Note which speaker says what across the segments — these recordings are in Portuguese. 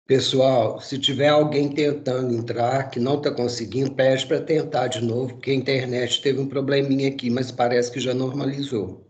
Speaker 1: Pessoal, se tiver alguém tentando entrar que não está conseguindo, pede para tentar de novo, porque a internet teve um probleminha aqui, mas parece que já normalizou.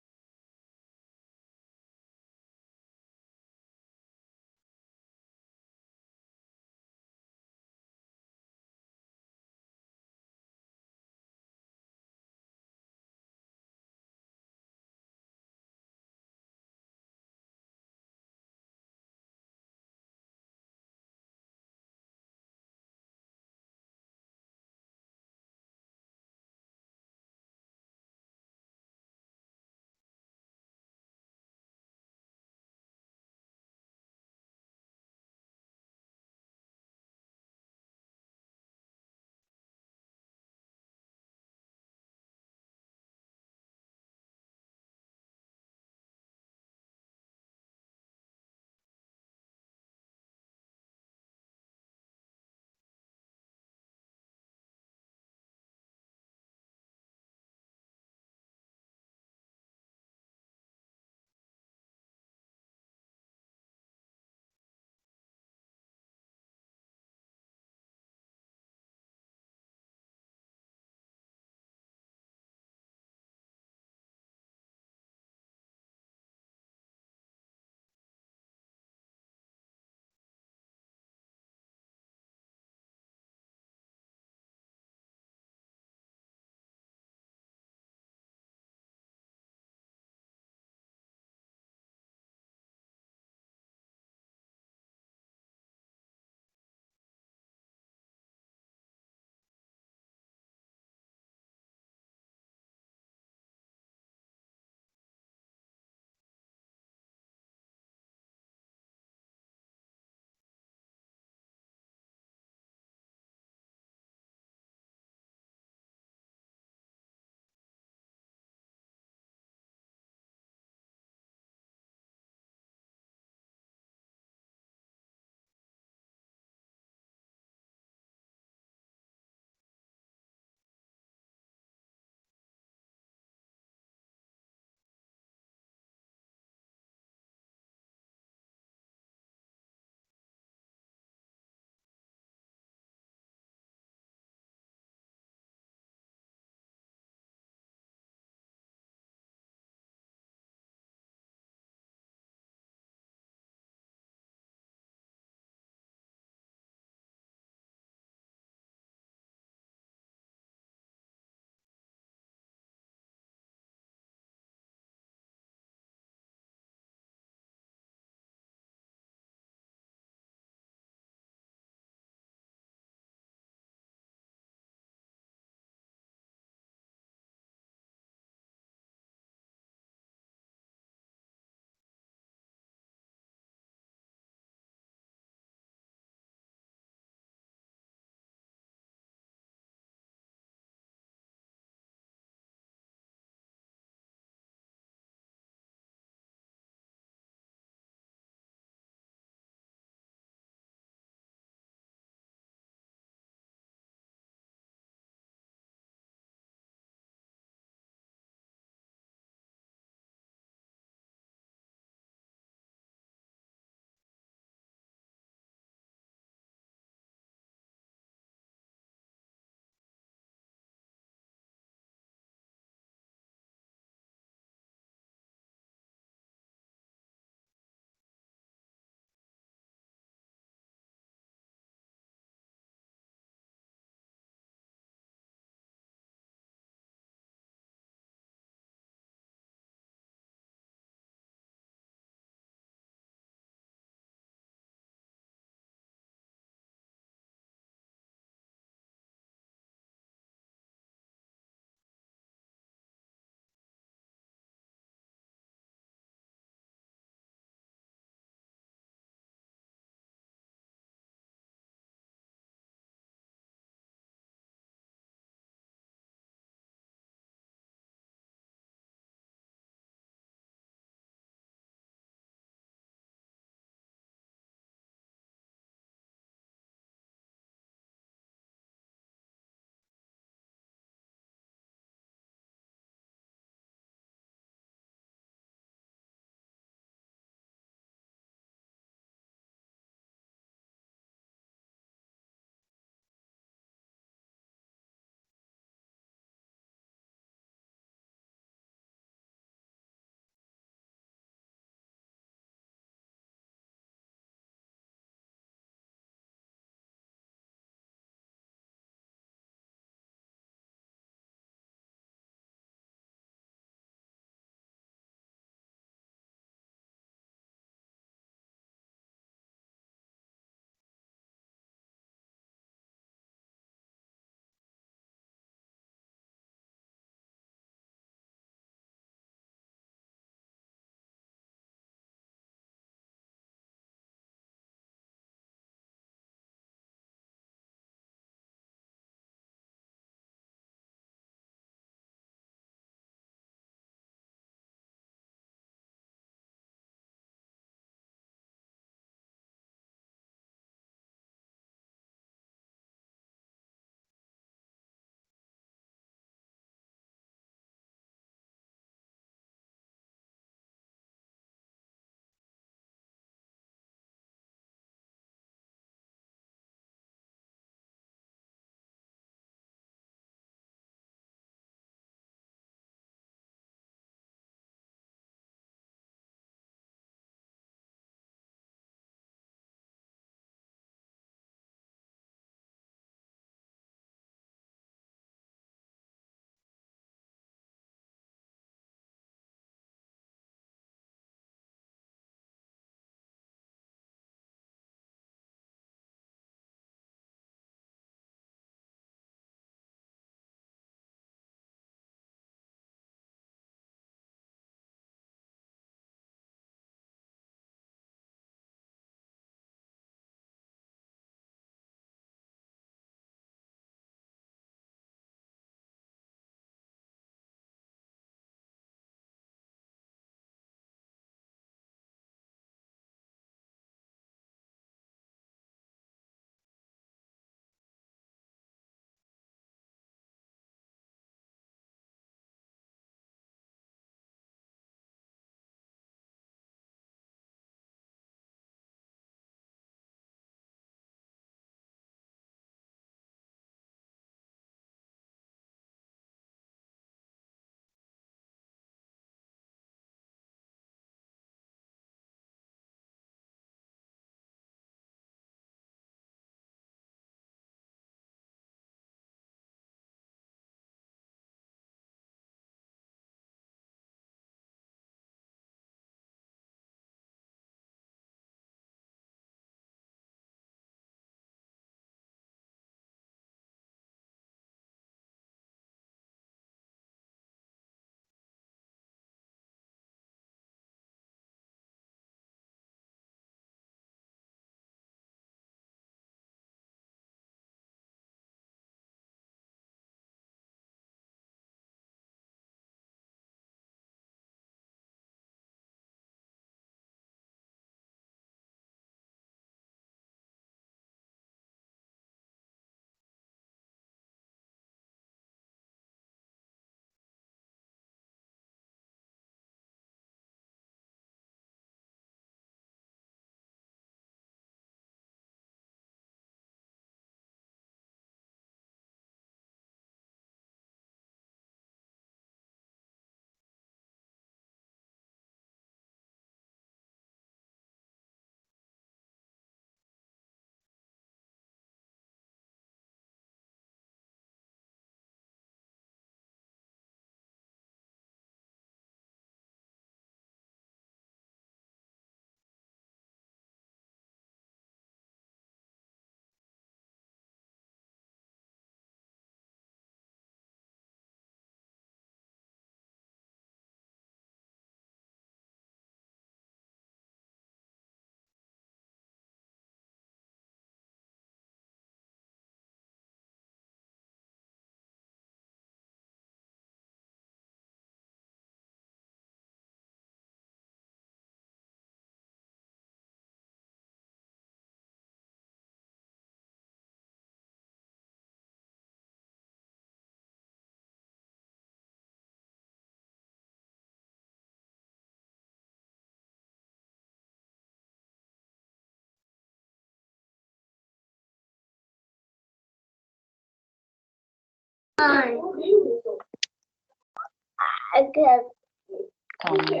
Speaker 2: Calma.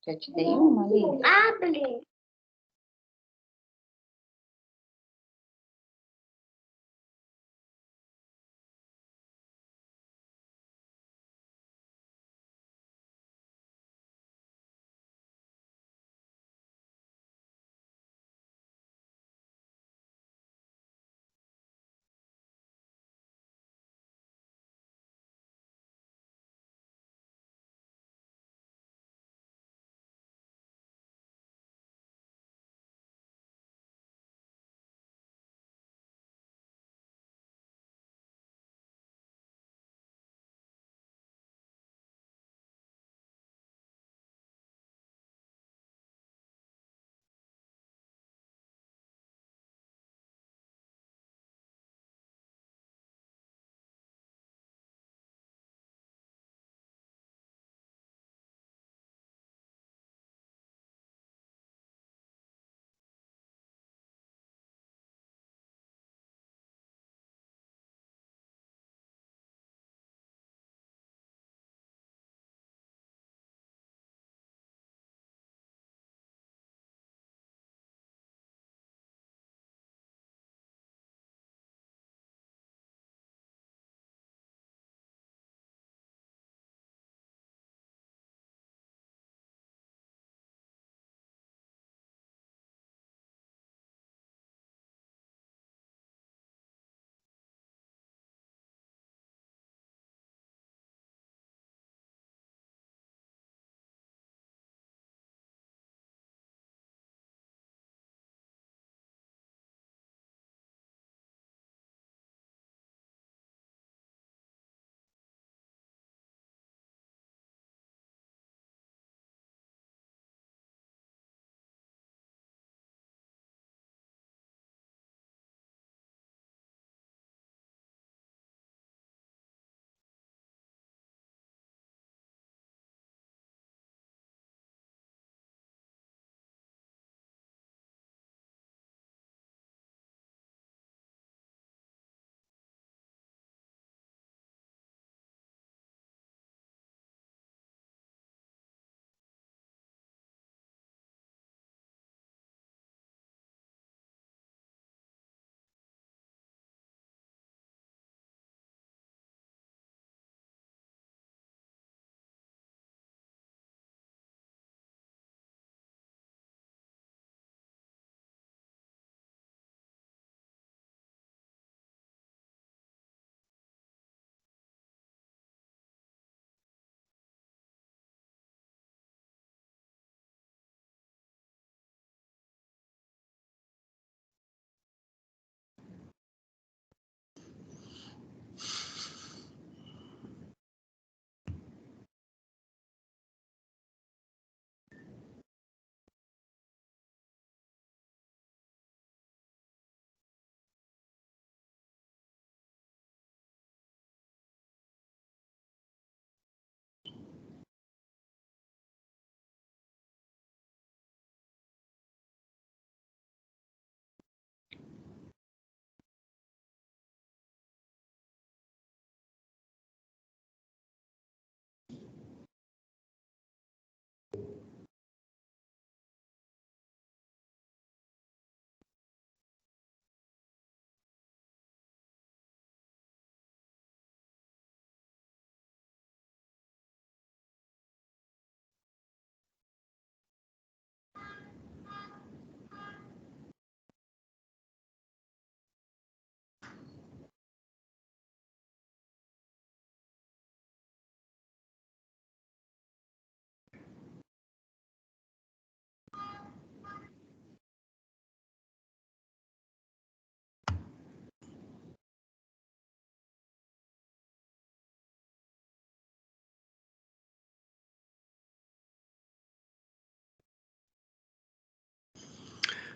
Speaker 2: Já te dei uma ali?
Speaker 3: Abre.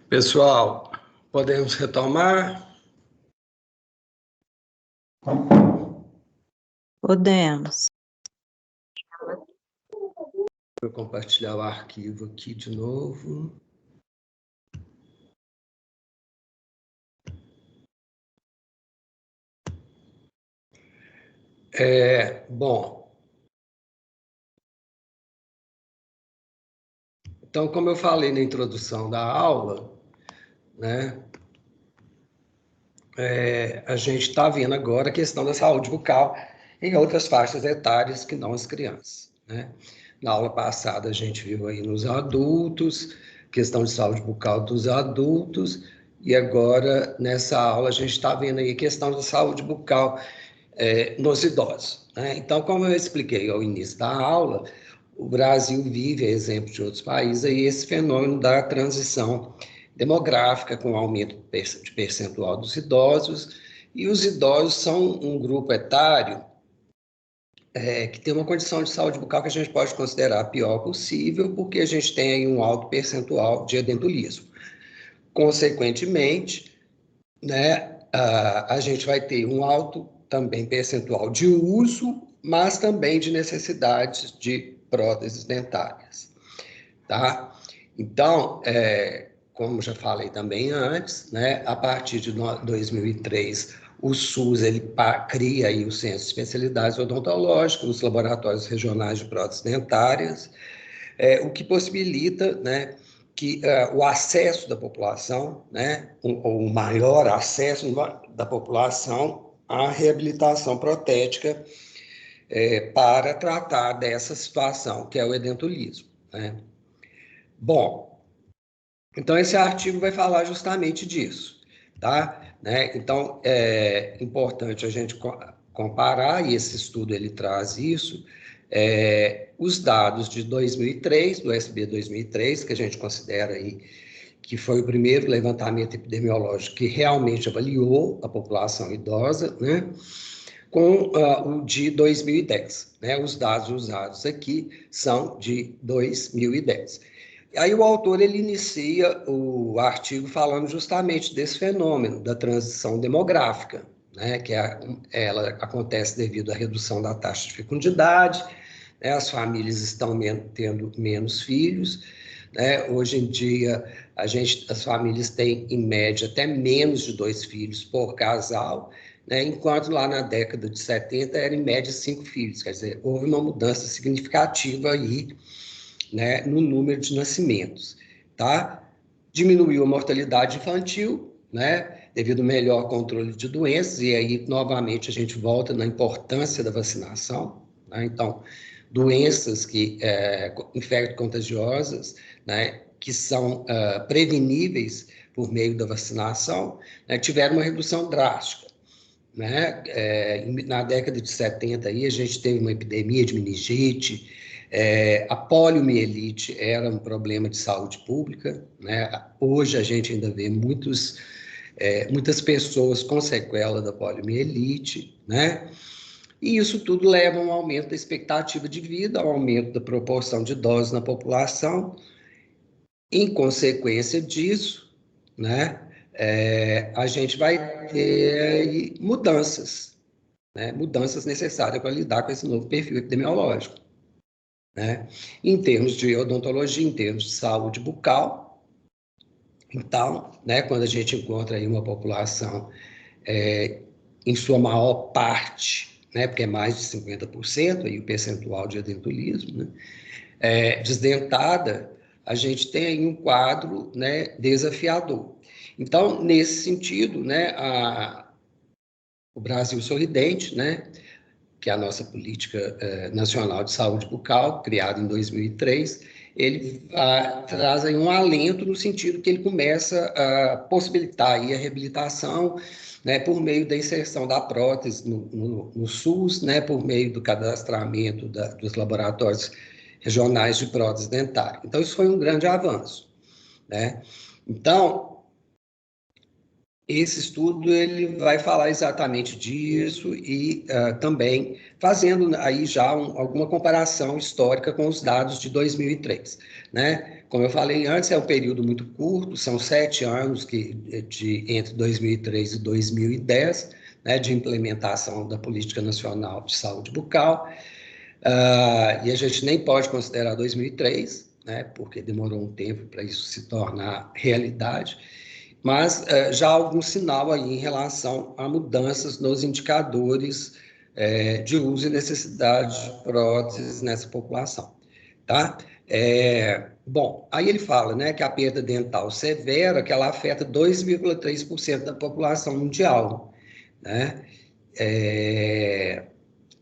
Speaker 1: Pessoal, podemos retomar?
Speaker 2: Podemos.
Speaker 1: Vou compartilhar o arquivo aqui de novo. Bom, então, como eu falei na introdução da aula, né, a gente está vendo agora a questão da saúde bucal em outras faixas etárias que não as crianças, né? Na aula passada a gente viu aí nos adultos, questão de saúde bucal dos adultos, e agora nessa aula a gente está vendo aí a questão da saúde bucal nos idosos, né? Então, como eu expliquei ao início da aula, o Brasil vive, a exemplo de outros países, aí esse fenômeno da transição demográfica, com aumento de percentual dos idosos, e os idosos são um grupo etário que tem uma condição de saúde bucal que a gente pode considerar a pior possível, porque a gente tem aí um alto percentual de edentulismo. Consequentemente, né, a gente vai ter um alto também percentual de uso, mas também de necessidades de próteses dentárias, tá? Então, como já falei também antes, né, a partir de 2003, o SUS ele cria aí o Centro de Especialidades Odontológicas, os laboratórios regionais de próteses dentárias, o que possibilita, né, que o acesso da população, né, o maior acesso da população à reabilitação protética para tratar dessa situação, que é o edentulismo, né? Bom, então esse artigo vai falar justamente disso, tá? Né? Então, é importante a gente comparar, e esse estudo ele traz isso, os dados de 2003, do SB 2003, que a gente considera aí que foi o primeiro levantamento epidemiológico que realmente avaliou a população idosa, né? Com o de 2010, né? Os dados usados aqui são de 2010. Aí o autor ele inicia o artigo falando justamente desse fenômeno da transição demográfica, né? Que ela acontece devido à redução da taxa de fecundidade, né? As famílias estão tendo menos filhos, né? Hoje em dia as famílias têm em média até menos de 2 filhos por casal, né? Enquanto lá na década de 70 era em média 5 filhos, quer dizer, houve uma mudança significativa aí, né, no número de nascimentos, tá? Diminuiu a mortalidade infantil, né, devido ao melhor controle de doenças, e aí, novamente, a gente volta na importância da vacinação, né? Então, doenças infecto-contagiosas, né, que são preveníveis por meio da vacinação, né, tiveram uma redução drástica, né? Na década de 70, aí, a gente teve uma epidemia de meningite, a poliomielite era um problema de saúde pública, né? Hoje a gente ainda vê muitas pessoas com sequela da poliomielite, né? E isso tudo leva a um aumento da expectativa de vida, ao aumento da proporção de idosos na população. Em consequência disso, né, a gente vai ter mudanças, né, mudanças necessárias para lidar com esse novo perfil epidemiológico, né? Em termos de odontologia, em termos de saúde bucal. Então, né, quando a gente encontra aí uma população em sua maior parte, né, porque é mais de 50% aí o percentual de edentulismo, né, desdentada, a gente tem aí um quadro, né, desafiador. Então, nesse sentido, né, o Brasil Sorridente, né, que é a nossa política nacional de saúde bucal, criada em 2003, ele traz aí um alento no sentido que ele começa a possibilitar aí a reabilitação, né, por meio da inserção da prótese no SUS, né, por meio do cadastramento dos laboratórios regionais de prótese dentária. Então, isso foi um grande avanço, né? Então, esse estudo ele vai falar exatamente disso e também fazendo aí já alguma comparação histórica com os dados de 2003, né? Como eu falei antes, é um período muito curto, são 7 anos entre 2003 e 2010, né, de implementação da Política Nacional de Saúde Bucal, e a gente nem pode considerar 2003, né, porque demorou um tempo para isso se tornar realidade, mas já há algum sinal aí em relação a mudanças nos indicadores de uso e necessidade de próteses nessa população, tá? Bom, aí ele fala, né, que a perda dental severa, que ela afeta 2,3% da população mundial, né?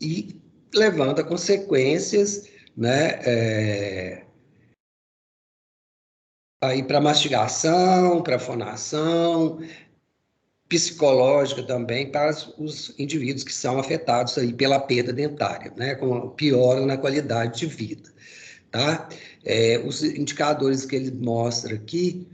Speaker 1: E levando a consequências, né, aí para mastigação, para fonação, psicológica também para os indivíduos que são afetados aí pela perda dentária, né, com piora na qualidade de vida, tá? Os indicadores que ele mostra aqui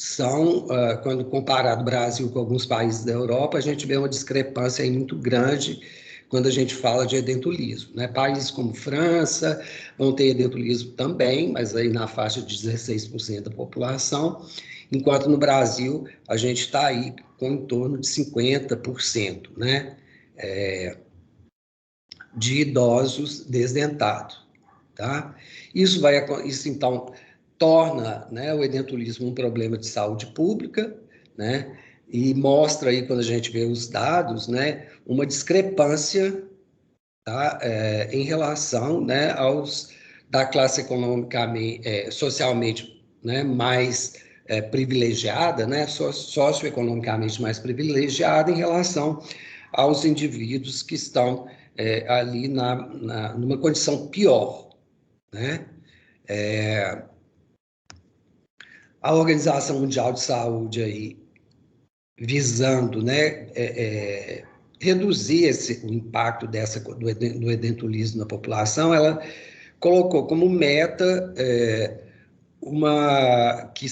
Speaker 1: são, quando comparado o Brasil com alguns países da Europa, a gente vê uma discrepância aí muito grande quando a gente fala de edentulismo, né? Países como França vão ter edentulismo também, mas aí na faixa de 16% da população, enquanto no Brasil a gente está aí com em torno de 50%, né? De idosos desdentados, tá? Isso então torna, né, o edentulismo um problema de saúde pública, né? E mostra aí, quando a gente vê os dados, né, uma discrepância, tá, em relação, né, da classe economicamente, socialmente, né, mais privilegiada, né, socioeconomicamente mais privilegiada em relação aos indivíduos que estão ali numa condição pior, né? A Organização Mundial de Saúde aí visando, né, reduzir o impacto do edentulismo na população, ela colocou como meta que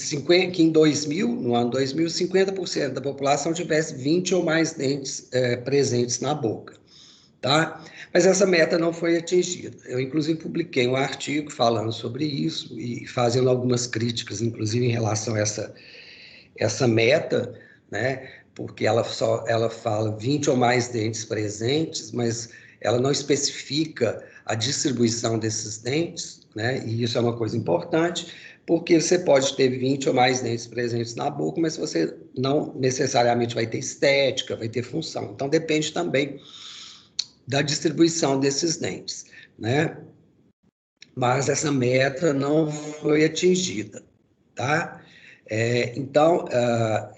Speaker 1: em 2000, no ano 2000, 50% da população tivesse 20 ou mais dentes presentes na boca, tá? Mas essa meta não foi atingida. Eu, inclusive, publiquei um artigo falando sobre isso e fazendo algumas críticas, inclusive, em relação a essa meta, né? Porque ela fala 20 ou mais dentes presentes, mas ela não especifica a distribuição desses dentes, né? E isso é uma coisa importante, porque você pode ter 20 ou mais dentes presentes na boca, mas você não necessariamente vai ter estética, vai ter função. Então, depende também da distribuição desses dentes, né? Mas essa meta não foi atingida, tá? Então,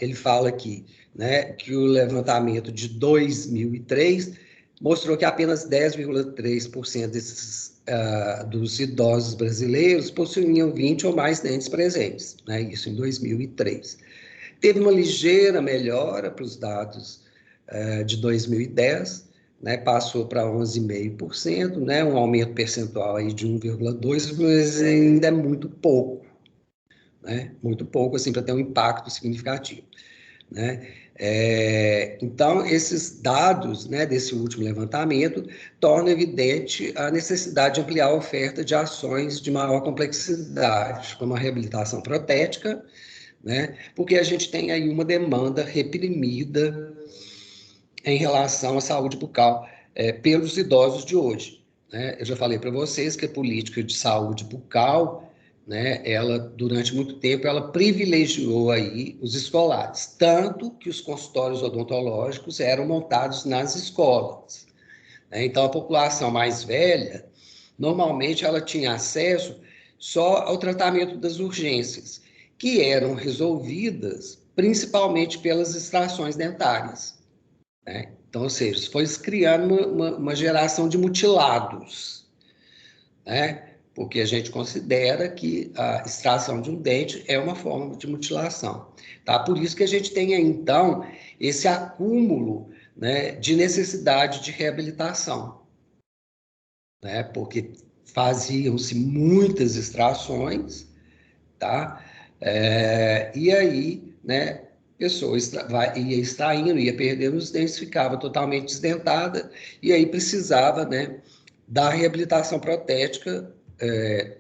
Speaker 1: ele fala aqui, né, que o levantamento de 2003 mostrou que apenas 10,3% dos idosos brasileiros possuíam 20 ou mais dentes presentes, né, isso em 2003. Teve uma ligeira melhora para os dados de 2010, né, passou para 11,5%, né, um aumento percentual aí de 1,2%, mas ainda é muito pouco, né, muito pouco assim, para ter um impacto significativo, né? Então, esses dados, né, desse último levantamento tornam evidente a necessidade de ampliar a oferta de ações de maior complexidade, como a reabilitação protética, né, porque a gente tem aí uma demanda reprimida em relação à saúde bucal pelos idosos de hoje, né? Eu já falei para vocês que a política de saúde bucal, né, ela durante muito tempo ela privilegiou aí os escolares, tanto que os consultórios odontológicos eram montados nas escolas, né? Então a população mais velha normalmente ela tinha acesso só ao tratamento das urgências, que eram resolvidas principalmente pelas extrações dentárias, né? Então, ou seja, foi se criando uma geração de mutilados, né? Porque a gente considera que a extração de um dente é uma forma de mutilação, tá? Por isso que a gente tem, então, esse acúmulo, né, de necessidade de reabilitação, né? Porque faziam-se muitas extrações, tá? E aí, né, a pessoa ia extraindo, ia perdendo os dentes, ficava totalmente desdentada, e aí precisava, né, da reabilitação protética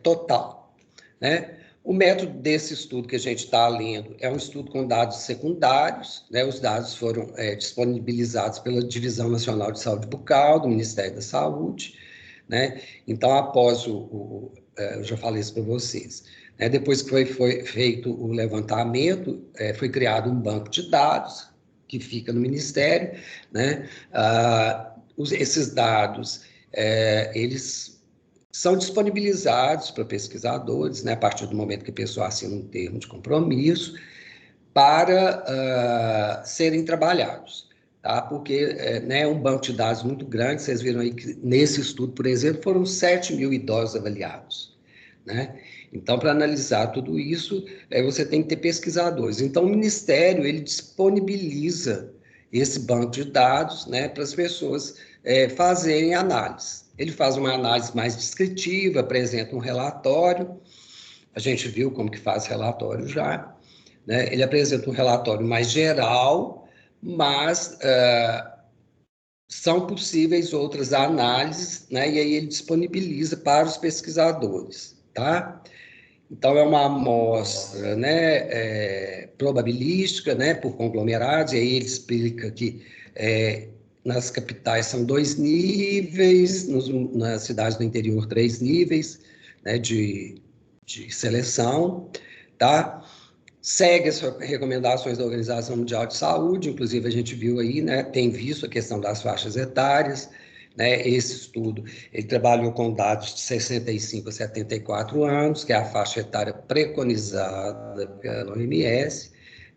Speaker 1: total, né? O método desse estudo que a gente está lendo é um estudo com dados secundários, né? Os dados foram disponibilizados pela Divisão Nacional de Saúde Bucal, do Ministério da Saúde, né? Então, após eu já falei isso para vocês, depois que foi feito o levantamento, foi criado um banco de dados, que fica no Ministério, né? Esses dados, eles são disponibilizados para pesquisadores, né, a partir do momento que a pessoa assina um termo de compromisso, para serem trabalhados, tá? Porque né, é um banco de dados muito grande. Vocês viram aí que nesse estudo, por exemplo, foram 7 mil idosos avaliados, né? Então, para analisar tudo isso, você tem que ter pesquisadores. Então, o Ministério, ele disponibiliza esse banco de dados, né, para as pessoas fazerem análise. Ele faz uma análise mais descritiva, apresenta um relatório. A gente viu como que faz relatório já, né? Ele apresenta um relatório mais geral, mas são possíveis outras análises, né? E aí ele disponibiliza para os pesquisadores, tá? Então, é uma amostra, né, probabilística, né, por conglomerados, e aí ele explica que nas capitais são 2 níveis, nas cidades do interior 3 níveis, né, de seleção, tá? Segue as recomendações da Organização Mundial de Saúde, inclusive a gente viu aí, né, tem visto a questão das faixas etárias, né, esse estudo, ele trabalhou com dados de 65 a 74 anos, que é a faixa etária preconizada pela OMS,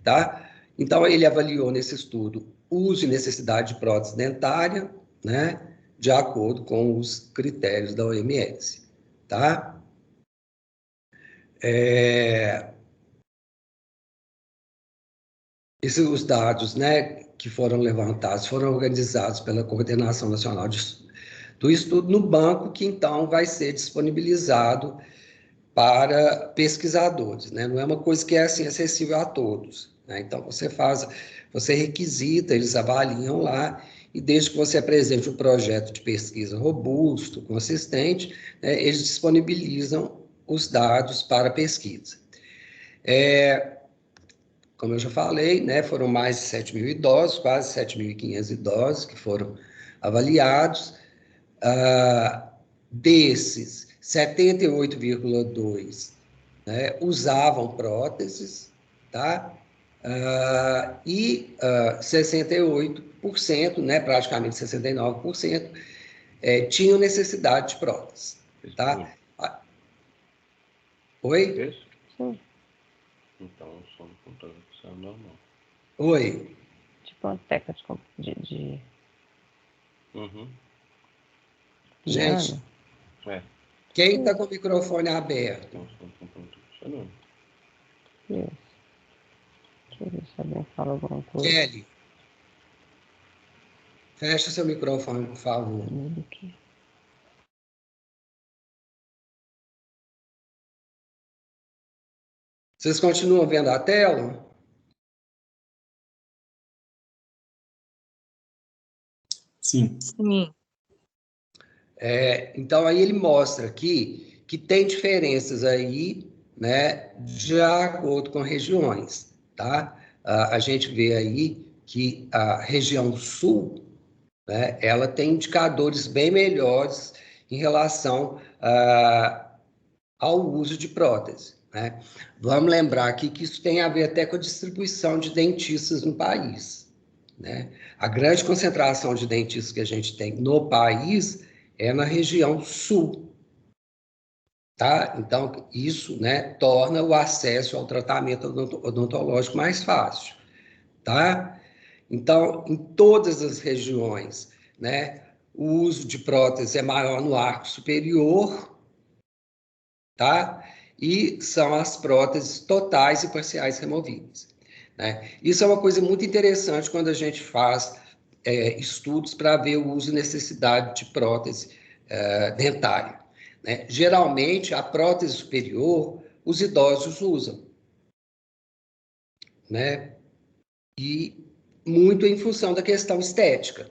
Speaker 1: tá? Então, ele avaliou nesse estudo uso e necessidade de prótese dentária, né, de acordo com os critérios da OMS, tá? Os dados, né, que foram levantados foram organizados pela Coordenação Nacional do Estudo no banco, que então vai ser disponibilizado para pesquisadores, né? Não é uma coisa que é assim acessível a todos, né? Então você requisita, eles avaliam lá, e desde que você apresente um projeto de pesquisa robusto, consistente, né, eles disponibilizam os dados para pesquisa. Como eu já falei, né, foram mais de 7 mil idosos, quase 7.500 idosos que foram avaliados. Desses, 78,2%, né, usavam próteses, tá? E 68%, né, praticamente 69%, tinham necessidade de prótese, tá? Oi?
Speaker 3: Sim. Então, o som do computador é normal.
Speaker 1: Oi?
Speaker 3: Tipo uma tecla de...
Speaker 1: Gente,
Speaker 3: piano.
Speaker 1: Quem está com o microfone aberto?
Speaker 3: Então, o som do computador funcionando. Isso. Deixa eu ver se alguém fala alguma coisa.
Speaker 1: Kelly, fecha seu microfone, por favor.
Speaker 3: Aqui.
Speaker 1: Vocês continuam vendo a tela?
Speaker 4: Sim.
Speaker 2: Sim.
Speaker 1: Então, aí ele mostra aqui que tem diferenças aí, né, de acordo com regiões, tá? A gente vê aí que a região sul, né, ela tem indicadores bem melhores em relação ao uso de prótese, né? Vamos lembrar aqui que isso tem a ver até com a distribuição de dentistas no país, né? A grande concentração de dentistas que a gente tem no país é na região sul, tá? Então, isso, né, torna o acesso ao tratamento odontológico mais fácil, tá? Então, em todas as regiões, né, o uso de prótese é maior no arco superior, tá? E são as próteses totais e parciais removíveis, né? Isso é uma coisa muito interessante quando a gente faz estudos para ver o uso e necessidade de prótese dentária, né? Geralmente, a prótese superior, os idosos usam, né? E muito em função da questão estética,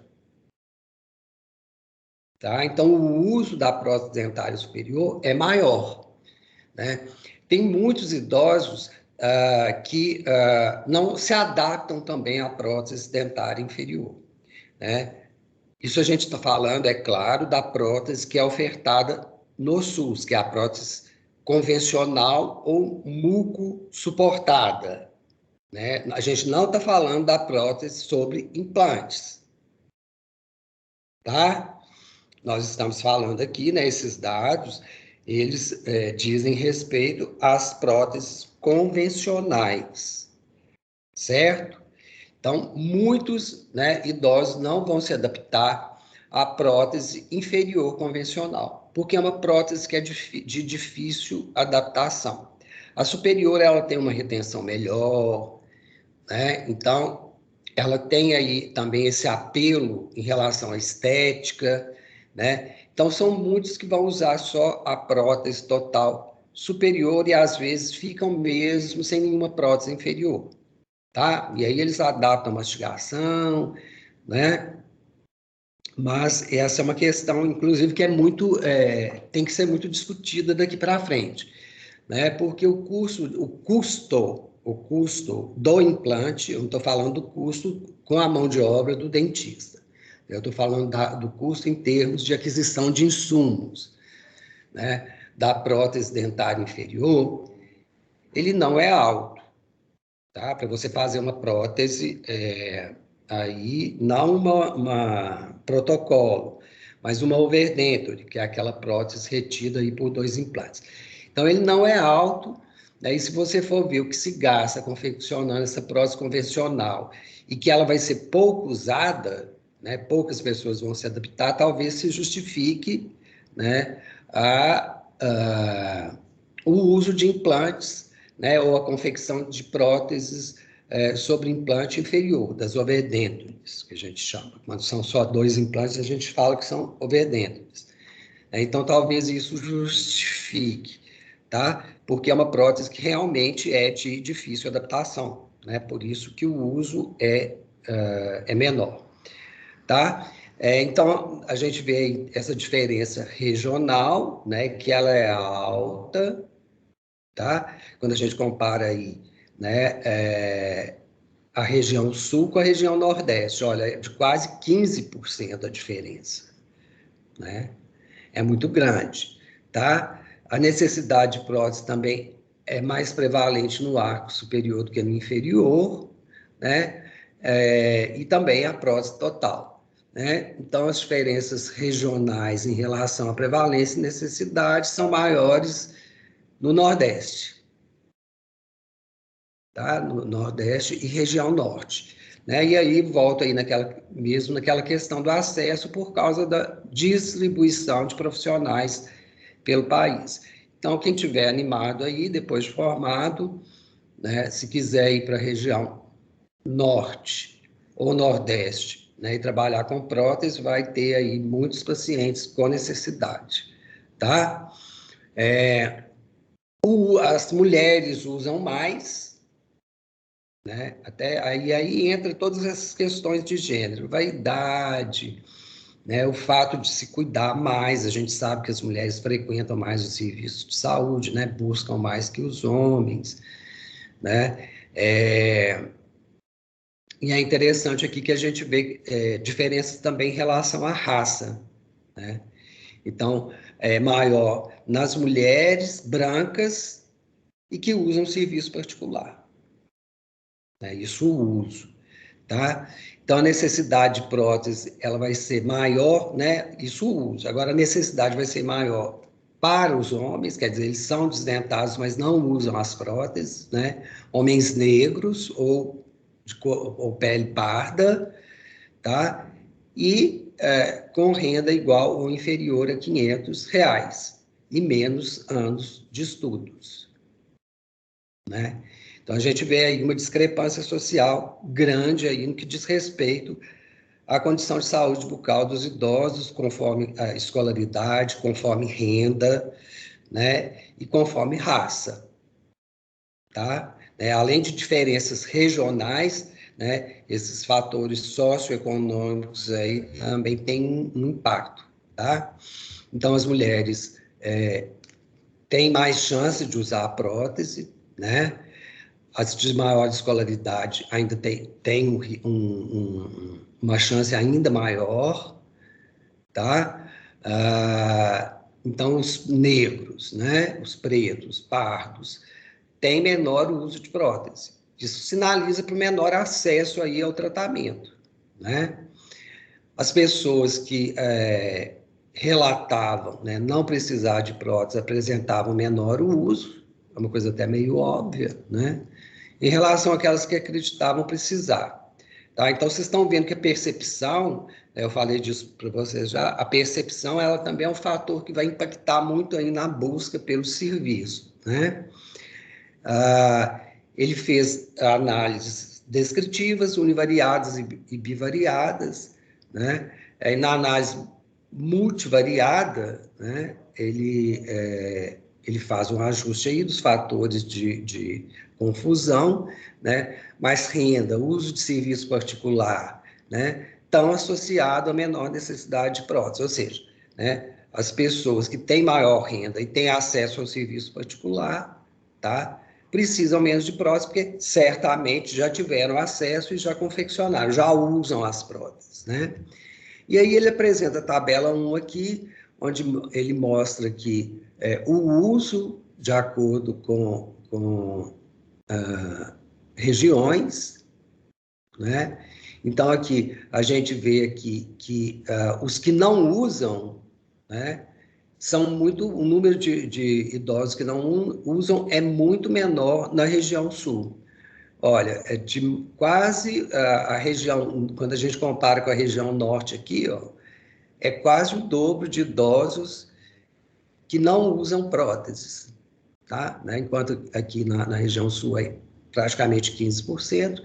Speaker 1: tá? Então, o uso da prótese dentária superior é maior, né? Tem muitos idosos que não se adaptam também à prótese dentária inferior, né? Isso a gente está falando, é claro, da prótese que é ofertada no SUS, que é a prótese convencional ou muco-suportada, né? A gente não está falando da prótese sobre implantes, tá? Nós estamos falando aqui, né, esses dados, eles dizem respeito às próteses convencionais, certo? Então, muitos, né, idosos não vão se adaptar à prótese inferior convencional, porque é uma prótese que é de difícil adaptação. A superior, ela tem uma retenção melhor, né? Então, ela tem aí também esse apelo em relação à estética, né? Então, são muitos que vão usar só a prótese total superior e, às vezes, ficam mesmo sem nenhuma prótese inferior, tá? E aí eles adaptam a mastigação, né? Mas essa é uma questão, inclusive, que tem que ser muito discutida daqui para frente, né? Porque o custo do implante, eu não estou falando do custo com a mão de obra do dentista, eu estou falando do custo em termos de aquisição de insumos, né? Da prótese dentária inferior, ele não é alto, tá? Para você fazer uma prótese, aí, não uma protocolo, mas uma overdenture, que é aquela prótese retida aí por 2 implantes. Então, ele não é alto, né? E se você for ver o que se gasta confeccionando essa prótese convencional e que ela vai ser pouco usada, né? Poucas pessoas vão se adaptar, talvez se justifique, né? O uso de implantes, né? Ou a confecção de próteses sobre implante inferior, das overdentures, que a gente chama. Quando são só 2 implantes, a gente fala que são overdentures. Então, talvez isso justifique, tá? Porque é uma prótese que realmente é de difícil adaptação, né? Por isso que o uso é menor, tá? Então, a gente vê essa diferença regional, né? Que ela é alta, tá? Quando a gente compara aí, né? A região sul com a região nordeste, olha, é de quase 15% a diferença, né? É muito grande, tá? A necessidade de prótese também é mais prevalente no arco superior do que no inferior, né? E também a prótese total, né? Então, as diferenças regionais em relação à prevalência e necessidade são maiores no Nordeste, tá? No Nordeste e região Norte, né? E aí volta aí naquela questão do acesso por causa da distribuição de profissionais pelo país. Então, quem tiver animado aí, depois de formado, né, se quiser ir para a região Norte ou Nordeste, né, e trabalhar com prótese, vai ter aí muitos pacientes com necessidade, tá? As mulheres usam mais, né? Até aí entra todas essas questões de gênero, vaidade, né? O fato de se cuidar mais, a gente sabe que as mulheres frequentam mais os serviços de saúde, né? Buscam mais que os homens, né? E é interessante aqui que a gente vê diferenças também em relação à raça, né? Então, é maior nas mulheres brancas e que usam serviço particular, né? Isso o uso, tá? Então, a necessidade de prótese, ela vai ser maior, né? Isso o uso. Agora, a necessidade vai ser maior para os homens, quer dizer, eles são desdentados, mas não usam as próteses, né? Homens negros ou pele parda, tá? E com renda igual ou inferior a R$ 500 e menos anos de estudos, né? Então, a gente vê aí uma discrepância social grande aí no que diz respeito à condição de saúde bucal dos idosos, conforme a escolaridade, conforme renda, né? E conforme raça, tá? Além de diferenças regionais, né? Esses fatores socioeconômicos aí também têm um impacto, tá? Então, as mulheres têm mais chance de usar a prótese, né? As de maior escolaridade ainda tem uma chance ainda maior, tá? Então, os negros, né? Os pretos, pardos, têm menor uso de prótese, Isso sinaliza para o menor acesso aí ao tratamento, né? As pessoas que relatavam, né, não precisar de prótese apresentavam menor uso, é uma coisa até meio óbvia, né? Em relação àquelas que acreditavam precisar. Tá? Então, vocês estão vendo que a percepção, eu falei disso para vocês já, a percepção ela também é um fator que vai impactar muito aí na busca pelo serviço, né? Ele fez análises descritivas, univariadas e bivariadas, né? Na análise multivariada, né? Ele faz um ajuste aí dos fatores de confusão, né? Mas renda, uso de serviço particular, né? Estão associados a menor necessidade de prótese, ou seja, né? As pessoas que têm maior renda e têm acesso ao serviço particular, tá? Precisam menos de prótese, porque certamente já tiveram acesso e já confeccionaram, já usam as próteses, né? E aí ele apresenta a tabela 1 aqui, onde ele mostra que o uso de acordo com regiões, né? Então, aqui, a gente vê aqui que os que não usam, né, são muito, o número de idosos que não usam é muito menor na região sul. Olha, é de quase a região, quando a gente compara com a região norte aqui, ó, é quase o dobro de idosos que não usam próteses, tá? Né? Enquanto aqui na região sul é praticamente 15%,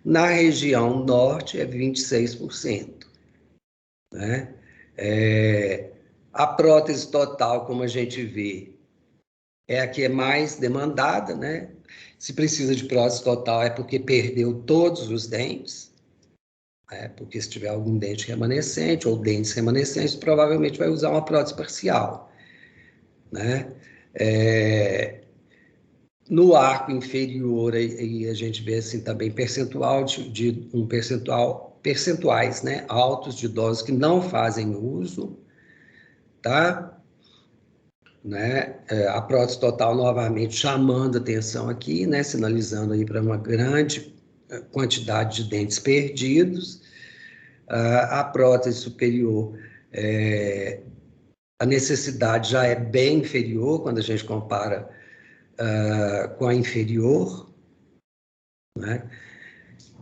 Speaker 1: na região norte é 26%, né? A prótese total, como a gente vê, é a que é mais demandada, né? Se precisa de prótese total é porque perdeu todos os dentes, né? Porque se tiver algum dente remanescente ou dentes remanescentes, provavelmente vai usar uma prótese parcial, né? No arco inferior, aí a gente vê assim também percentuais, né, altos de idosos que não fazem uso, tá? Né? A prótese total novamente chamando atenção aqui, né, sinalizando aí para uma grande quantidade de dentes perdidos. A prótese superior, a necessidade já é bem inferior quando a gente compara com a inferior, né?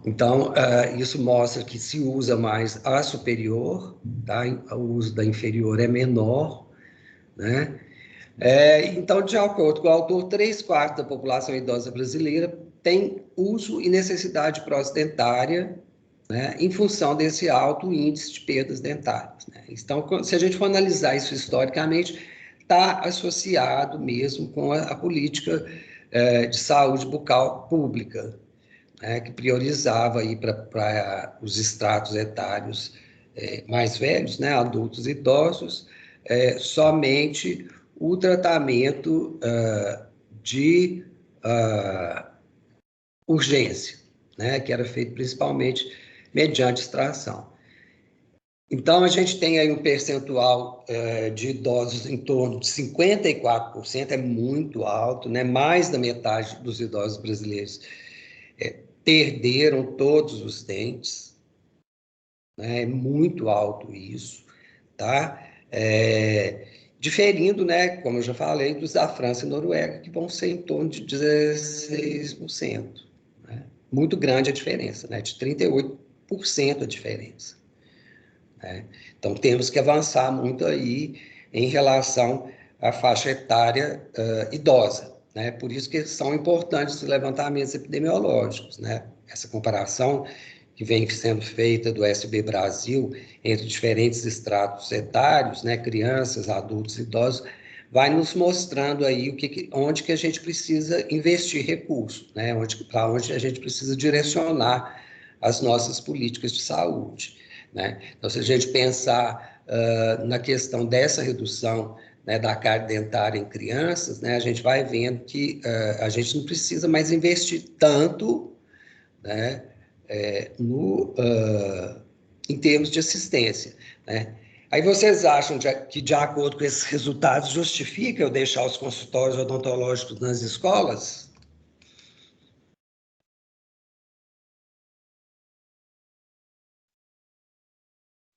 Speaker 1: Então, isso mostra que se usa mais a superior, tá? O uso da inferior é menor, né? Então, de acordo com o autor, 3/4 da população idosa brasileira tem uso e necessidade de prótese dentária, né, em função desse alto índice de perdas dentárias, né? Então, se a gente for analisar isso historicamente, está associado mesmo com a política de saúde bucal pública, né, que priorizava aí para os estratos etários mais velhos, né, adultos e idosos, somente o tratamento de urgência, né, que era feito principalmente mediante extração. Então, a gente tem aí um percentual de idosos em torno de 54%, é muito alto, né? Mais da metade dos idosos brasileiros perderam todos os dentes, né? É muito alto isso, tá? Diferindo, né, como eu já falei, dos da França e Noruega, que vão ser em torno de 16%. Né? Muito grande a diferença, né? De 38% a diferença. Né? Então, temos que avançar muito aí em relação à faixa etária idosa, né? Por isso que são importantes os levantamentos epidemiológicos, né? Essa comparação que vem sendo feita do SB Brasil entre diferentes estratos etários, né? Crianças, adultos, idosos, vai nos mostrando aí onde que a gente precisa investir recursos, né? Para onde a gente precisa direcionar as nossas políticas de saúde. Né? Então, se a gente pensar na questão dessa redução, né, da cárie dentária em crianças, né, a gente vai vendo que a gente não precisa mais investir tanto, né, em termos de assistência. Né? Aí vocês acham que, de acordo com esses resultados, justifica eu deixar os consultórios odontológicos nas escolas?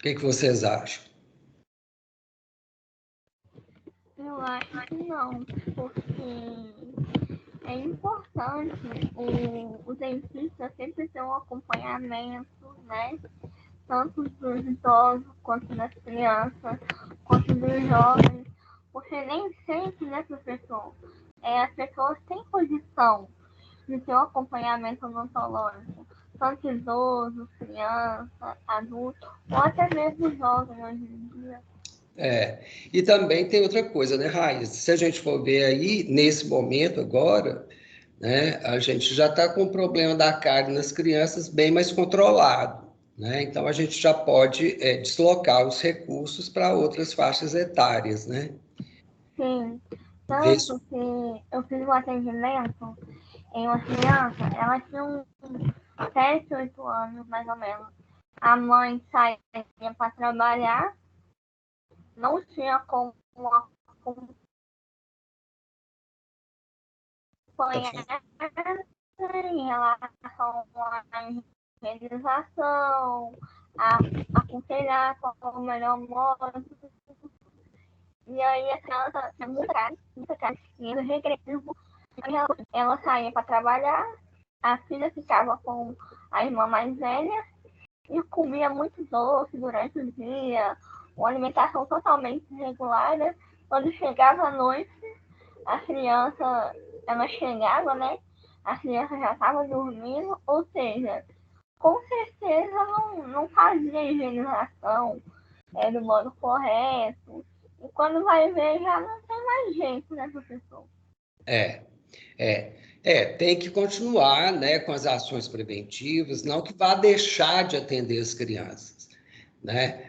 Speaker 1: que vocês acham?
Speaker 5: Eu acho que não, porque é importante o dentista sempre ter um acompanhamento, né? Tanto dos idosos, quanto das crianças, quanto dos jovens, porque nem sempre, né, professor, as pessoas têm condição de ter um acompanhamento odontológico, tanto idosos, crianças, adultos, ou até mesmo jovens hoje em dia.
Speaker 1: E também tem outra coisa, né, Raíssa? Se a gente for ver aí, nesse momento agora, né, a gente já está com o problema da cárie nas crianças bem mais controlado, né? Então, a gente já pode deslocar os recursos para outras faixas etárias, né?
Speaker 5: Sim, tanto que eu fiz um atendimento em uma criança, ela tinha uns 7, 8 anos, mais ou menos. A mãe saía para trabalhar, não tinha como acompanhar em relação à higienização, a aconselhar qual é o melhor modo. E aí a criança tinha muita cara, e no recreativo, ela saía para trabalhar, a filha ficava com a irmã mais velha e comia muito doce durante o dia, uma alimentação totalmente irregular, né? Quando chegava à noite, a criança, ela chegava, né? A criança já estava dormindo, ou seja, com certeza não fazia higienização do modo correto. E quando vai ver, já não tem mais jeito, né, professor?
Speaker 1: Tem que continuar, né, com as ações preventivas, não que vá deixar de atender as crianças, né?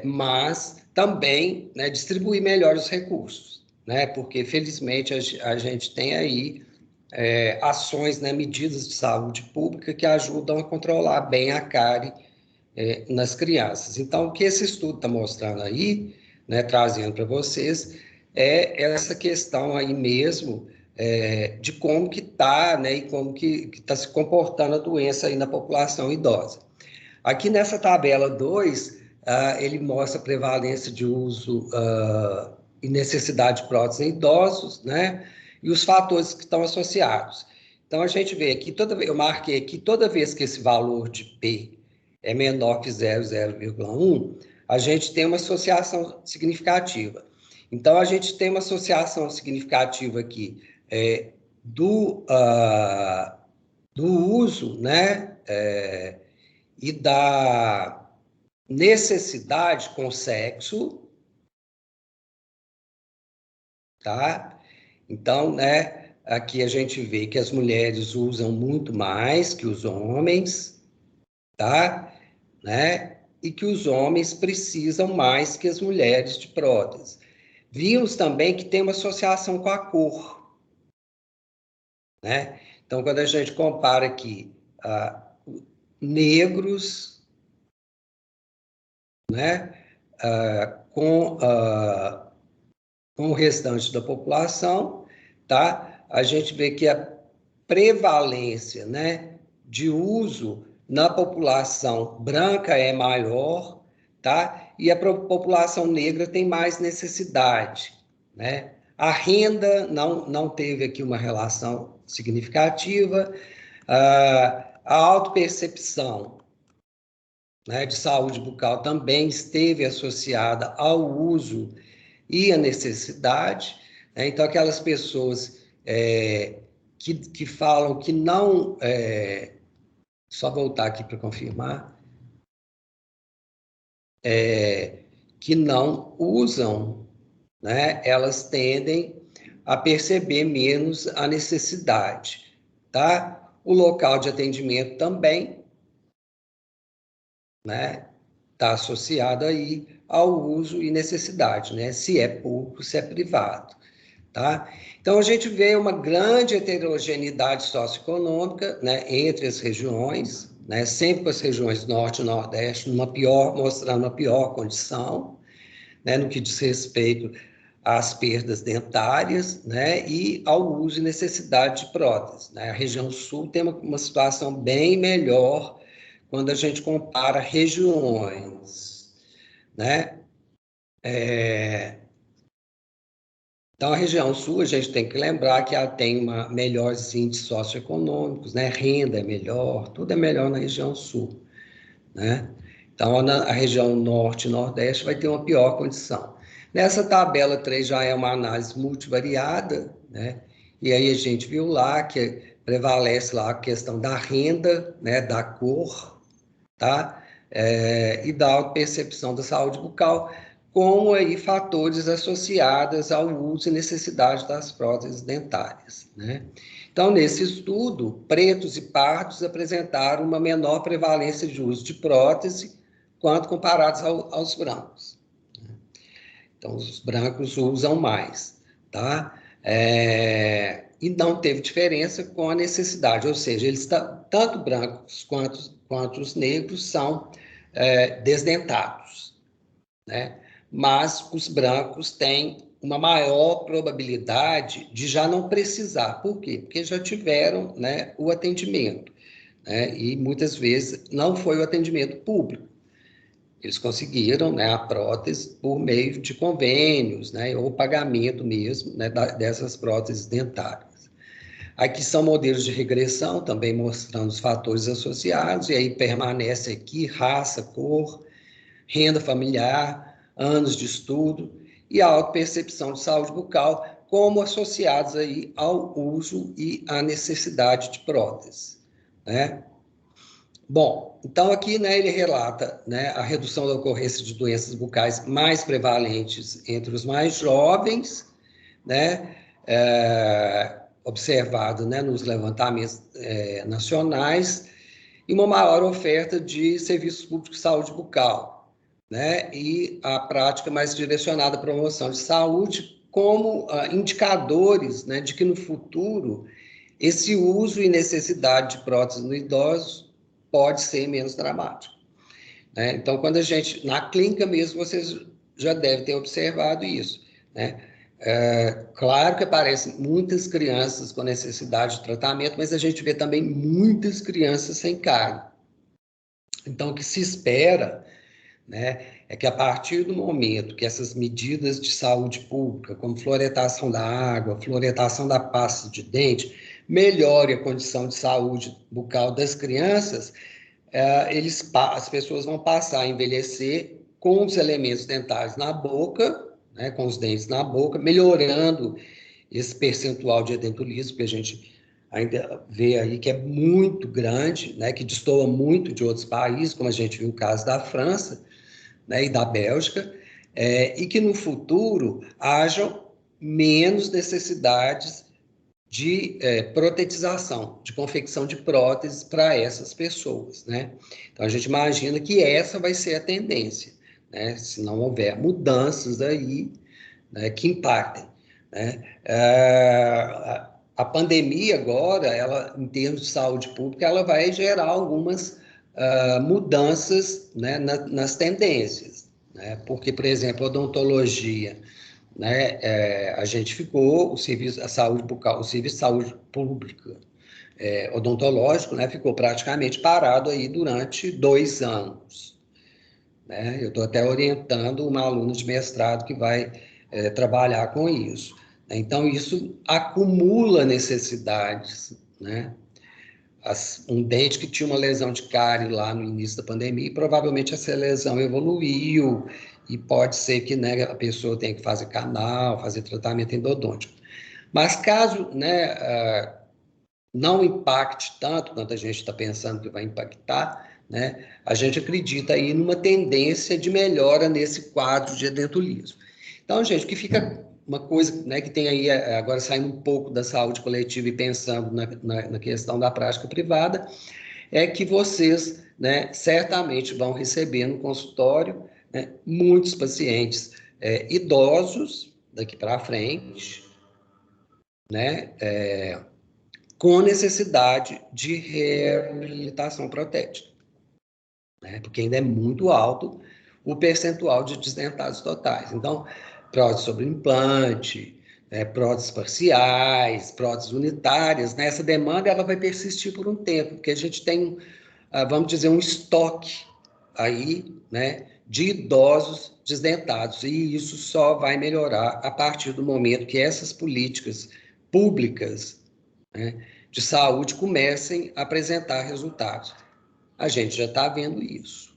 Speaker 1: Mas também, né, distribuir melhor os recursos, né? Porque, felizmente, a gente tem aí ações, né, medidas de saúde pública que ajudam a controlar bem a cárie nas crianças. Então, o que esse estudo está mostrando aí, né, trazendo para vocês, é essa questão aí mesmo de como que está, né, e como que está se comportando a doença aí na população idosa. Aqui nessa tabela 2, ele mostra a prevalência de uso e necessidade de prótese em idosos, né, e os fatores que estão associados. Então, a gente vê aqui, eu marquei aqui, toda vez que esse valor de P é menor que 0,1, a gente tem uma associação significativa. Então, a gente tem uma associação significativa aqui do uso, né, e da necessidade com sexo, tá? Então, né, aqui a gente vê que as mulheres usam muito mais que os homens, tá? Né? E que os homens precisam mais que as mulheres de prótese. Vimos também que tem uma associação com a cor, né? Então, quando a gente compara aqui negros, né, com o restante da população, tá? A gente vê que a prevalência, né, de uso na população branca é maior, tá? E a população negra tem mais necessidade, né? A renda não teve aqui uma relação significativa, a autopercepção, né, de saúde bucal também esteve associada ao uso e à necessidade, né? Então, aquelas pessoas que falam que não... só voltar aqui para confirmar, que não usam, né? Elas tendem a perceber menos a necessidade, tá? O local de atendimento também, né, está associado aí ao uso e necessidade, né? Se é público, se é privado, tá? Então, a gente vê uma grande heterogeneidade socioeconômica, né, entre as regiões, né, sempre com as regiões norte e nordeste mostrando uma pior condição, né, no que diz respeito às perdas dentárias, né, e ao uso e necessidade de prótese, né? A região sul tem uma situação bem melhor quando a gente compara regiões. né? Então, a região sul, a gente tem que lembrar que ela tem melhores índices socioeconômicos, né? Renda é melhor, tudo é melhor na região sul, né? Então, a região norte e nordeste vai ter uma pior condição. Nessa tabela 3 já é uma análise multivariada, né? E aí a gente viu lá que prevalece lá a questão da renda, né? Da cor, tá? E da autopercepção da saúde bucal, como aí fatores associados ao uso e necessidade das próteses dentárias, né? Então, nesse estudo, pretos e pardos apresentaram uma menor prevalência de uso de prótese quanto comparados aos brancos. Então, os brancos usam mais, tá? E não teve diferença com a necessidade, ou seja, tanto brancos quanto os negros são desdentados, né? Mas os brancos têm uma maior probabilidade de já não precisar. Por quê? Porque já tiveram, né, o atendimento, né? E muitas vezes não foi o atendimento público. Eles conseguiram, né, a prótese por meio de convênios, né, ou pagamento mesmo, né, dessas próteses dentárias. Aqui são modelos de regressão, também mostrando os fatores associados, e aí permanece aqui raça, cor, renda familiar, anos de estudo e a autopercepção de saúde bucal, como associados aí ao uso e à necessidade de prótese, né? Bom, então aqui, né, ele relata, né, a redução da ocorrência de doenças bucais mais prevalentes entre os mais jovens, né, observado, né, nos levantamentos nacionais, e uma maior oferta de serviços públicos de saúde bucal, né, e a prática mais direcionada à promoção de saúde como indicadores, né, de que no futuro esse uso e necessidade de prótese no idoso pode ser menos dramático, né? Então, quando a gente, na clínica mesmo, vocês já devem ter observado isso, né? Claro que aparecem muitas crianças com necessidade de tratamento, mas a gente vê também muitas crianças sem carga. Então, o que se espera, né, é que a partir do momento que essas medidas de saúde pública, como fluoretação da água, fluoretação da pasta de dente, melhore a condição de saúde bucal das crianças, as pessoas vão passar a envelhecer com os elementos dentários na boca, né, com os dentes na boca, melhorando esse percentual de edentulismo que a gente ainda vê aí que é muito grande, né, que destoa muito de outros países, como a gente viu o caso da França, né, e da Bélgica, e que no futuro hajam menos necessidades de protetização, de confecção de próteses para essas pessoas, né? Então, a gente imagina que essa vai ser a tendência, né? Se não houver mudanças aí, né, que impactem, né? A pandemia agora, ela, em termos de saúde pública, ela vai gerar algumas mudanças, né, nas tendências, né? Porque, por exemplo, a odontologia, né, a gente ficou, o serviço da saúde bucal, o serviço de saúde pública odontológico, né, ficou praticamente parado aí durante 2 anos, né? Eu estou até orientando uma aluna de mestrado que vai trabalhar com isso. Então, isso acumula necessidades, né? Um dente que tinha uma lesão de cárie lá no início da pandemia, e provavelmente essa lesão evoluiu, e pode ser que, né, a pessoa tenha que fazer canal, fazer tratamento endodôntico. Mas caso, né, não impacte tanto quanto a gente está pensando que vai impactar, né, a gente acredita aí numa tendência de melhora nesse quadro de edentulismo. Então, gente, o que fica uma coisa, né, que tem aí, agora saindo um pouco da saúde coletiva e pensando na questão da prática privada, é que vocês, né, certamente vão receber no consultório, né, muitos pacientes idosos daqui para frente, né, com necessidade de reabilitação protética, né, porque ainda é muito alto o percentual de desdentados totais. Então, prótese sobre implante, próteses parciais, próteses unitárias, né? Essa demanda ela vai persistir por um tempo, porque a gente tem, vamos dizer, um estoque aí, né, de idosos desdentados. E isso só vai melhorar a partir do momento que essas políticas públicas, né, de saúde comecem a apresentar resultados. A gente já está vendo isso,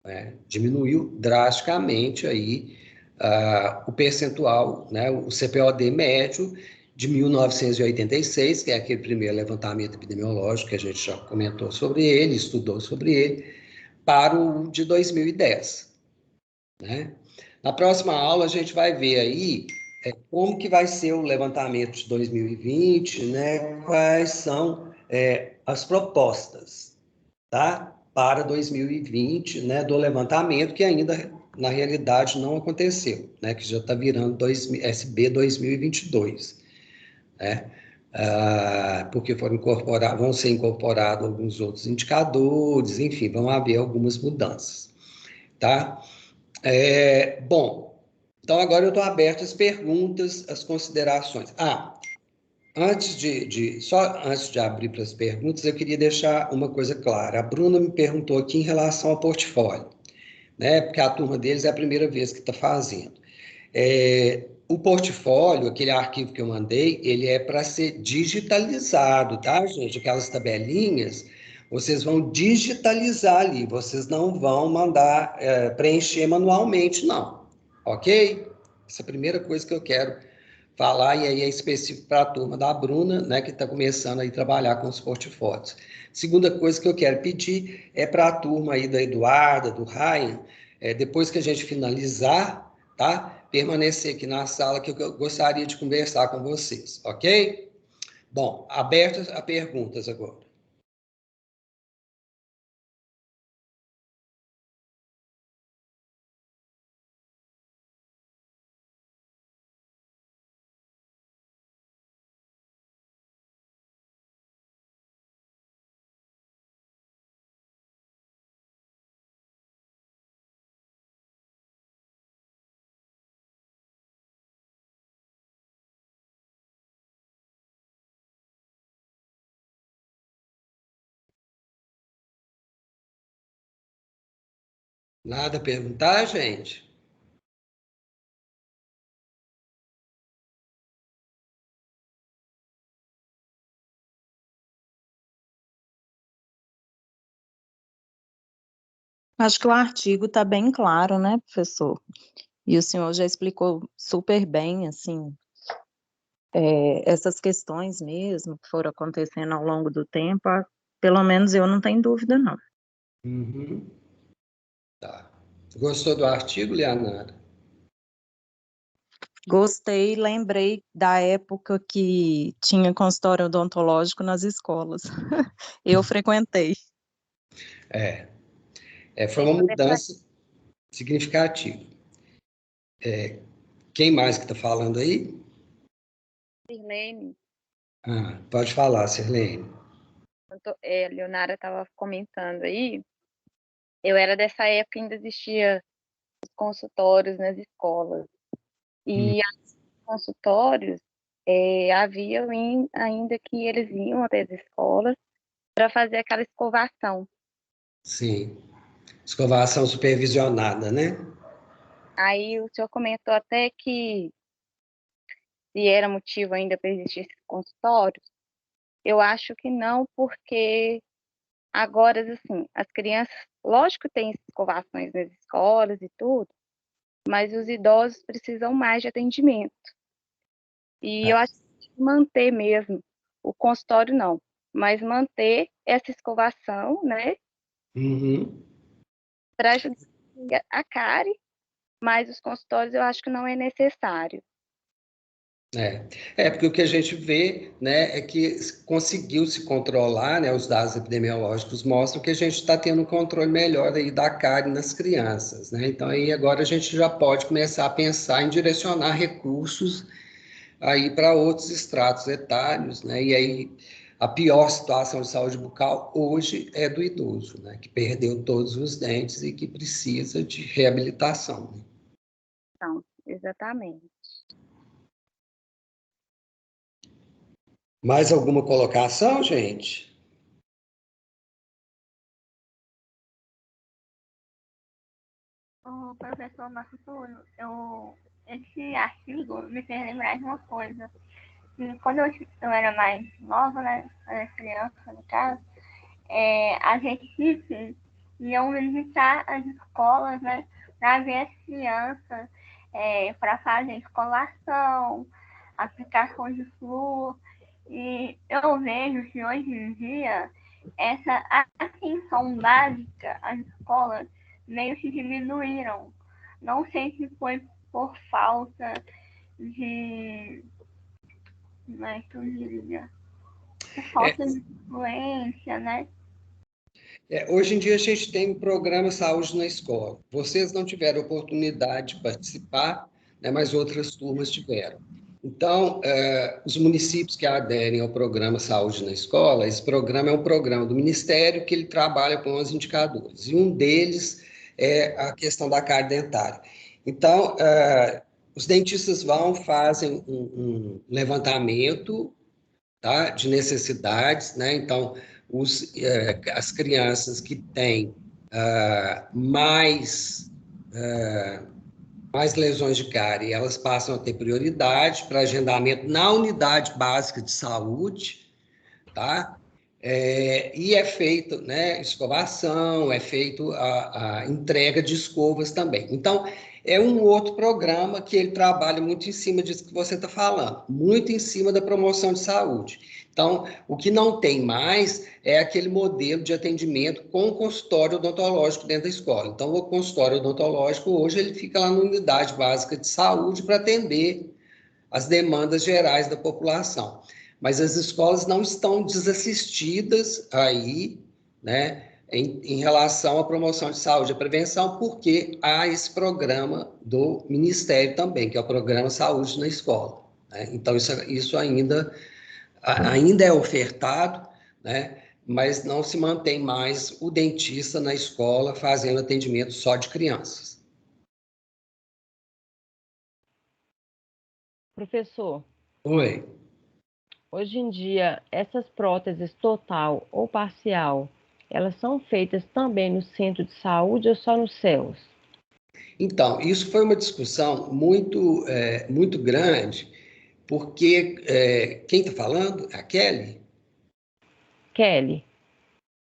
Speaker 1: né? Diminuiu drasticamente aí o percentual, né, o CPOD médio de 1986, que é aquele primeiro levantamento epidemiológico que a gente já comentou sobre ele, estudou sobre ele, para o de 2010, né? Na próxima aula a gente vai ver aí como que vai ser o levantamento de 2020, né? Quais são as propostas, tá? Para 2020, né? Do levantamento que ainda na realidade não aconteceu, né? Que já está virando SB 2022, né? Porque vão ser incorporados alguns outros indicadores, enfim, vão haver algumas mudanças, tá? Bom, então agora eu estou aberto às perguntas, às considerações. Só antes de abrir para as perguntas, eu queria deixar uma coisa clara. A Bruna me perguntou aqui em relação ao portfólio, né? Porque a turma deles é a primeira vez que está fazendo. O portfólio, aquele arquivo que eu mandei, ele é para ser digitalizado, tá, gente? Aquelas tabelinhas, vocês vão digitalizar ali, vocês não vão mandar preencher manualmente, não, ok? Essa é a primeira coisa que eu quero falar, e aí é específico para a turma da Bruna, né, que está começando aí a trabalhar com os portfólios. Segunda coisa que eu quero pedir é para a turma aí da Eduarda, do Ryan, depois que a gente finalizar, tá? Permanecer aqui na sala que eu gostaria de conversar com vocês, ok? Bom, abertas a perguntas agora. Nada a perguntar, gente?
Speaker 2: Acho que o artigo está bem claro, né, professor? E o senhor já explicou super bem, assim, essas questões mesmo que foram acontecendo ao longo do tempo, pelo menos eu não tenho dúvida, não.
Speaker 1: Uhum. Tá. Gostou do artigo, Leonardo?
Speaker 2: Gostei, lembrei da época que tinha consultório odontológico nas escolas. Eu frequentei.
Speaker 1: É, foi uma mudança significativa. Quem mais que está falando aí?
Speaker 5: Sirlene,
Speaker 1: Pode falar, Sirlene.
Speaker 5: a Leonara estava comentando aí, eu era dessa época, ainda existia os consultórios nas escolas.
Speaker 1: Hum,
Speaker 5: E os consultórios, havia ainda que eles iam até as escolas para fazer aquela escovação.
Speaker 1: sim. Escovação supervisionada, né?
Speaker 5: Aí o senhor comentou até que se era motivo ainda para existir esses consultórios. Eu acho que não, porque agora, assim, as crianças, lógico que tem escovações nas escolas e tudo, mas os idosos precisam mais de atendimento. E eu acho que tem que manter mesmo o consultório, não, mas manter essa escovação, né,
Speaker 1: Uhum.
Speaker 5: para ajudar a cárie, mas os consultórios eu acho que não é necessário.
Speaker 1: Porque o que a gente vê, né, é que conseguiu se controlar, né, os dados epidemiológicos mostram que a gente está tendo um controle melhor aí da cárie nas crianças, né? Então aí agora a gente já pode começar a pensar em direcionar recursos aí para outros estratos etários, né? E aí a pior situação de saúde bucal hoje é do idoso, né, que perdeu todos os dentes e que precisa de reabilitação, né?
Speaker 5: Então, exatamente.
Speaker 1: Mais alguma colocação, gente?
Speaker 5: O professor Marco Túlio, esse artigo me fez lembrar de uma coisa. E quando eu era mais nova, né? Eu era criança, no caso, as equipes iam visitar as escolas, né? Para ver as crianças, para fazer escolação, aplicação de flúor. E eu vejo que hoje em dia essa atenção básica às escolas meio que diminuíram. Não sei se foi por falta de. Como é que eu diria? Por falta de influência, né?
Speaker 1: Hoje em dia a gente tem o programa Saúde na Escola. Vocês não tiveram oportunidade de participar, né, mas outras turmas tiveram. Então, os municípios que aderem ao programa Saúde na Escola, esse programa é um programa do Ministério que ele trabalha com os indicadores, e um deles é a questão da cárie dentária. Então, os dentistas fazem um levantamento, tá, de necessidades, né? Então, as crianças que têm mais lesões de cárie, elas passam a ter prioridade para agendamento na unidade básica de saúde, tá? E é feito, né, escovação, é feito a entrega de escovas também. Então, é um outro programa que ele trabalha muito em cima disso que você está falando, muito em cima da promoção de saúde. Então, o que não tem mais é aquele modelo de atendimento com consultório odontológico dentro da escola. Então, o consultório odontológico, hoje, ele fica lá na unidade básica de saúde para atender as demandas gerais da população. Mas as escolas não estão desassistidas aí, né, em relação à promoção de saúde e prevenção, porque há esse programa do Ministério também, que é o Programa Saúde na Escola, né? Então, isso ainda é ofertado, né, mas não se mantém mais o dentista na escola fazendo atendimento só de crianças.
Speaker 3: Professor,
Speaker 1: Oi.
Speaker 3: hoje em dia, essas próteses total ou parcial, elas são feitas também no centro de saúde ou só nos CELS?
Speaker 1: Então, isso foi uma discussão muito grande, porque quem está falando? A Kelly?
Speaker 3: Kelly,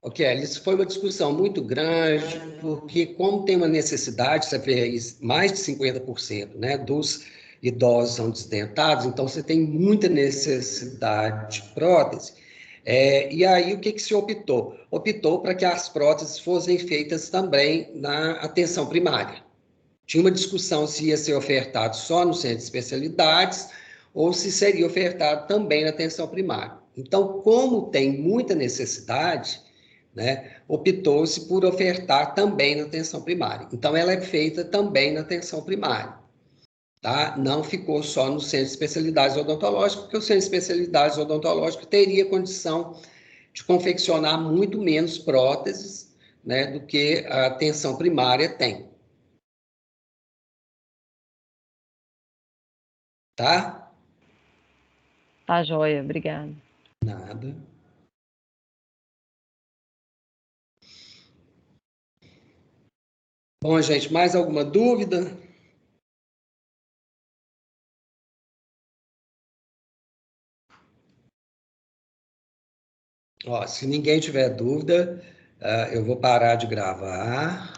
Speaker 1: O Kelly, isso foi uma discussão muito grande, porque como tem uma necessidade, você vê mais de 50%, né, dos idosos são desdentados, então você tem muita necessidade de prótese. E aí, o que se optou? Optou para que as próteses fossem feitas também na atenção primária. Tinha uma discussão se ia ser ofertado só no centro de especialidades ou se seria ofertado também na atenção primária. Então, como tem muita necessidade, né, optou-se por ofertar também na atenção primária. Então, ela é feita também na atenção primária, tá? Não ficou só no centro de especialidades odontológicas, porque o centro de especialidades odontológicas teria condição de confeccionar muito menos próteses, né, do que a atenção primária tem. Tá?
Speaker 3: tá joia, obrigada.
Speaker 1: Nada. Bom, gente, mais alguma dúvida? Ó, se ninguém tiver dúvida, eu vou parar de gravar.